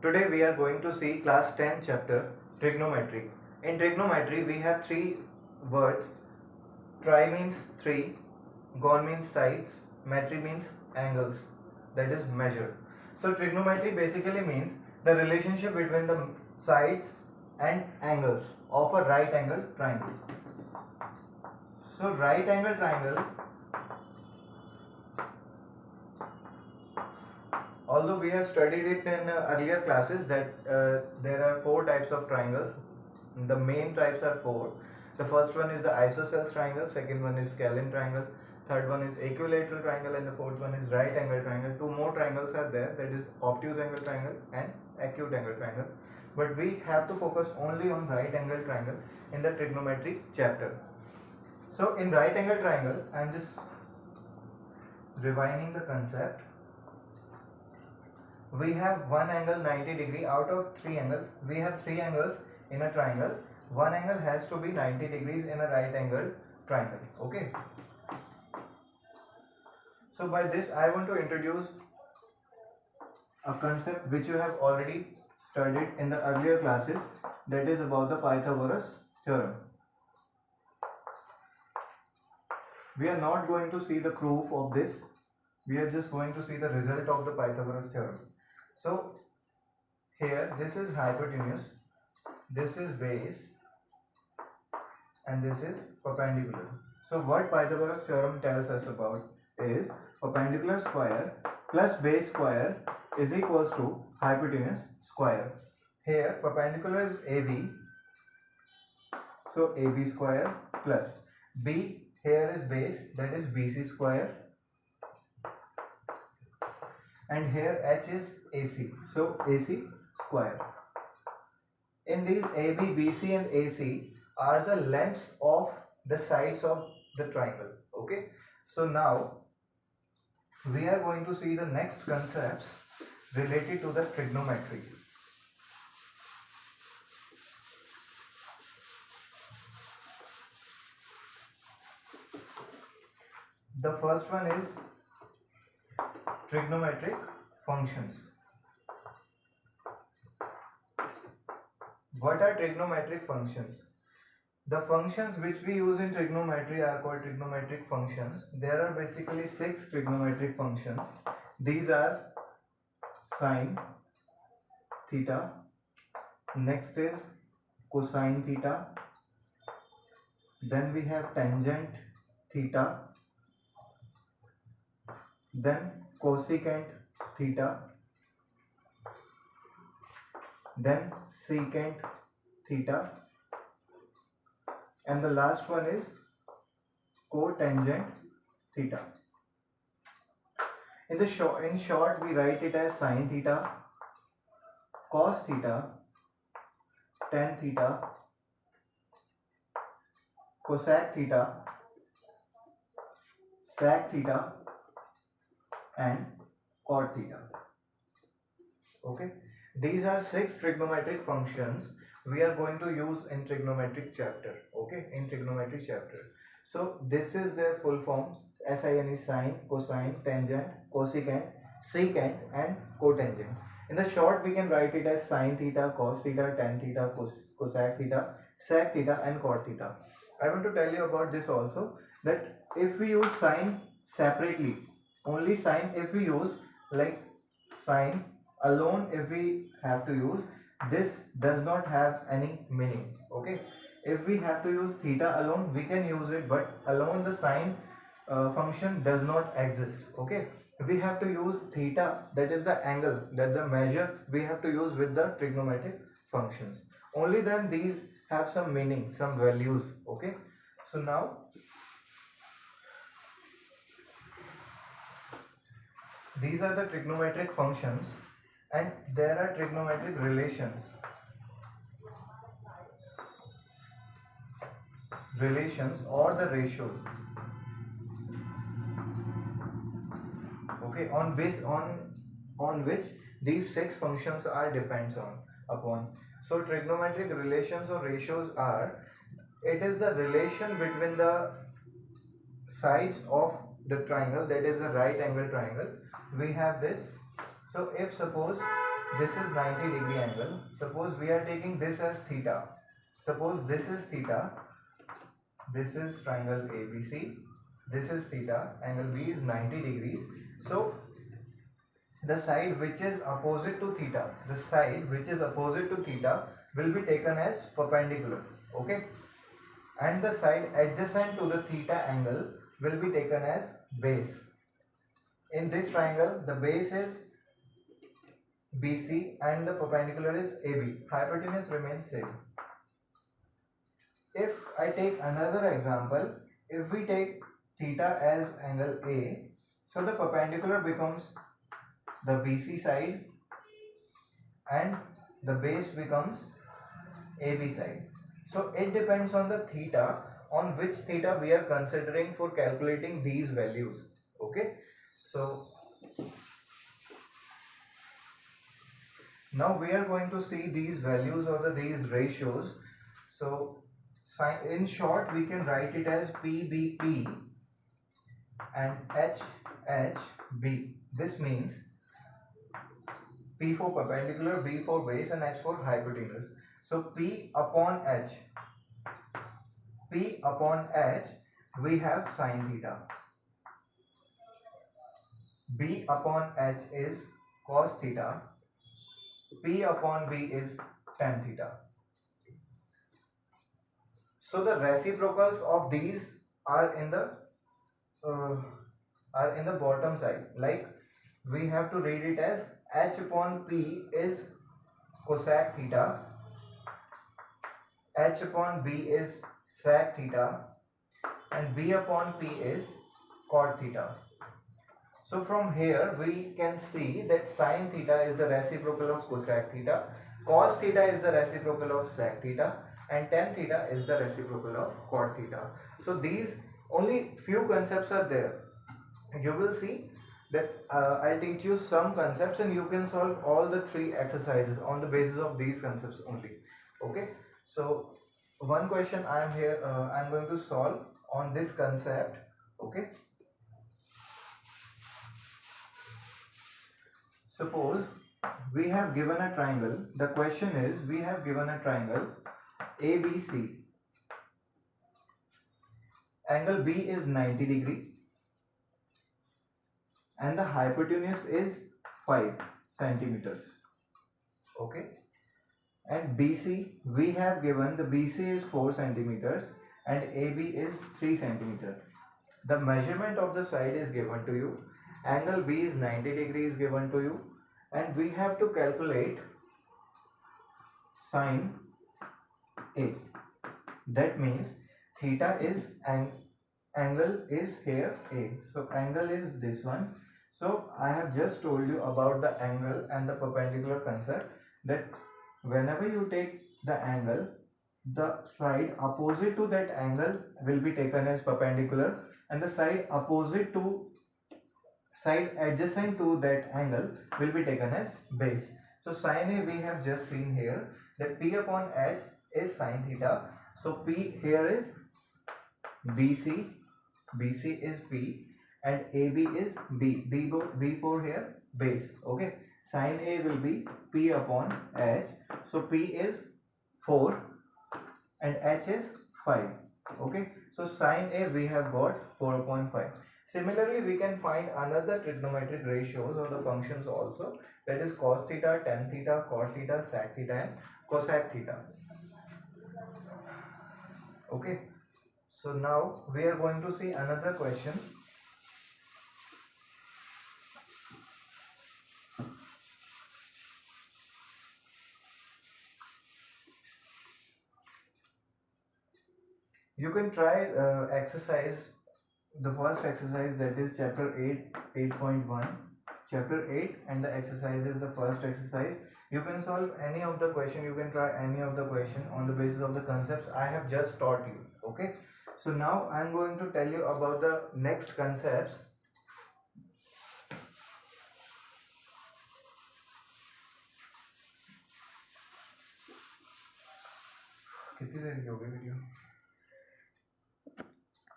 Today we are going to see class 10 chapter trigonometry. In trigonometry we have three words. Tri means three, gon means sides, metry means angles, that is measure. So trigonometry basically means the relationship between the sides and angles of a right angle triangle. So right angle triangle, although we have studied it in earlier classes that there are four types of triangles. The main types are four. The first one is the isosceles triangle, second one is scalene triangle, third one is equilateral triangle, and the fourth one is right angle triangle. Two more triangles are there, that is obtuse angle triangle and acute angle triangle. But we have to focus only on right angle triangle in the trigonometry chapter. So in right angle triangle, I am just reviewing the concept. We have one angle 90 degree. Out of three angles, we have three angles in a triangle. One angle has to be 90 degrees in a right angle triangle. Okay. So by this I want to introduce a concept which you have already studied in the earlier classes, that is about the Pythagoras theorem. We are not going to see the proof of this. We are just going to see the result of the Pythagoras theorem. So here this is hypotenuse, this is base, and this is perpendicular. So what Pythagoras theorem tells us about is perpendicular square plus base square is equals to hypotenuse square. Here perpendicular is AB, so AB square, plus B, here is base, that is BC square, and here H is AC, so AC square. In these AB, BC and AC are the lengths of the sides of the triangle. Okay, so now we are going to see the next concepts related to the trigonometry. The first one is trigonometric functions. What are trigonometric functions? The functions which we use in trigonometry are called trigonometric functions. There are basically 6 trigonometric functions. These are sine theta, next is cosine theta, then we have tangent theta, then cosecant theta, then secant theta, and the last one is cotangent theta. In short, we write it as sine theta, cos theta, tan theta, cosec theta, sec theta, and cot theta. Okay, these are 6 trigonometric functions we are going to use in trigonometric chapter. Okay, in trigonometry chapter. So this is their full forms: SIN is sine, cosine, tangent, cosecant, secant, and cotangent. In the short, we can write it as sine theta, cos theta, tan theta, cosec theta, sec theta, and cot theta. I want to tell you about this also, that if we use sine separately, only sine, if we use like sine alone, if we have to use, this does not have any meaning. Okay, if we have to use theta alone, we can use it, but alone the sine function does not exist. Okay, we have to use theta, that is the angle, that the measure we have to use with the trigonometric functions. Only then these have some meaning, some values. Okay, so now these are the trigonometric functions, and there are trigonometric relations. Relations or the ratios. Okay, on which these 6 functions are depends upon. So trigonometric relations or ratios are, it is the relation between the sides of the triangle, that is the right angle triangle. We have this. So if suppose this is 90-degree angle. Suppose we are taking this as theta. Suppose this is theta. This is triangle ABC. This is theta. Angle B is 90 degrees. So the side which is opposite to theta, will be taken as perpendicular. Okay. And the side adjacent to the theta angle will be taken as base. In this triangle, the base is BC and the perpendicular is AB. Hypotenuse remains same. If I take another example, if we take theta as angle A, so the perpendicular becomes the BC side and the base becomes AB side. So it depends on the theta, on which theta we are considering for calculating these values. Okay, so now we are going to see these values or these ratios. So in short, we can write it as PBP and HHB. This means P for perpendicular, B for base and H for hypotenuse. So P upon H, we have sin theta. B upon H is cos theta. P upon B is tan theta. So the reciprocals of these are in the bottom side. Like we have to read it as H upon P is cosec theta, H upon B is sec theta, and B upon P is cot theta. So from here we can see that sin theta is the reciprocal of cosec theta, cos theta is the reciprocal of sec theta, and tan theta is the reciprocal of cot theta. So these only few concepts are there. You will see that I'll teach you some concepts and you can solve all the 3 exercises on the basis of these concepts only. Okay, so one question I am here I'm going to solve on this concept. Okay, suppose we have given a triangle. The question is, we have given a triangle ABC. Angle B is 90 degree and the hypotenuse is 5 centimeters. Okay, and BC, we have given the BC is 4 centimeters and AB is 3 centimeters. The measurement of the side is given to you. Angle B is 90 degrees given to you, and we have to calculate sin A. That means theta is angle is here A. So angle is this one. So I have just told you about the angle and the perpendicular concept, that whenever you take the angle, the side opposite to that angle will be taken as perpendicular, and the side adjacent to that angle will be taken as base. So sin A we have just seen here that P upon H is sin theta. So P here is BC, BC is P, and AB is B. B for here base. Okay, sin A will be P upon H. So P is 4 and H is 5. Okay, so sin A we have got 4 upon 5. Similarly, we can find another trigonometric ratios or the functions also, that is cos theta, tan theta, cot theta, sec theta, and cosec theta. Okay, so now we are going to see another question. You can try exercise, the first exercise, that is chapter 8.1, chapter 8, and the exercise is the first exercise. You can solve any of the question, you can try any of the question on the basis of the concepts I have just taught you. Okay, so now I am going to tell you about the next concepts. कितनी देर की हो गई video?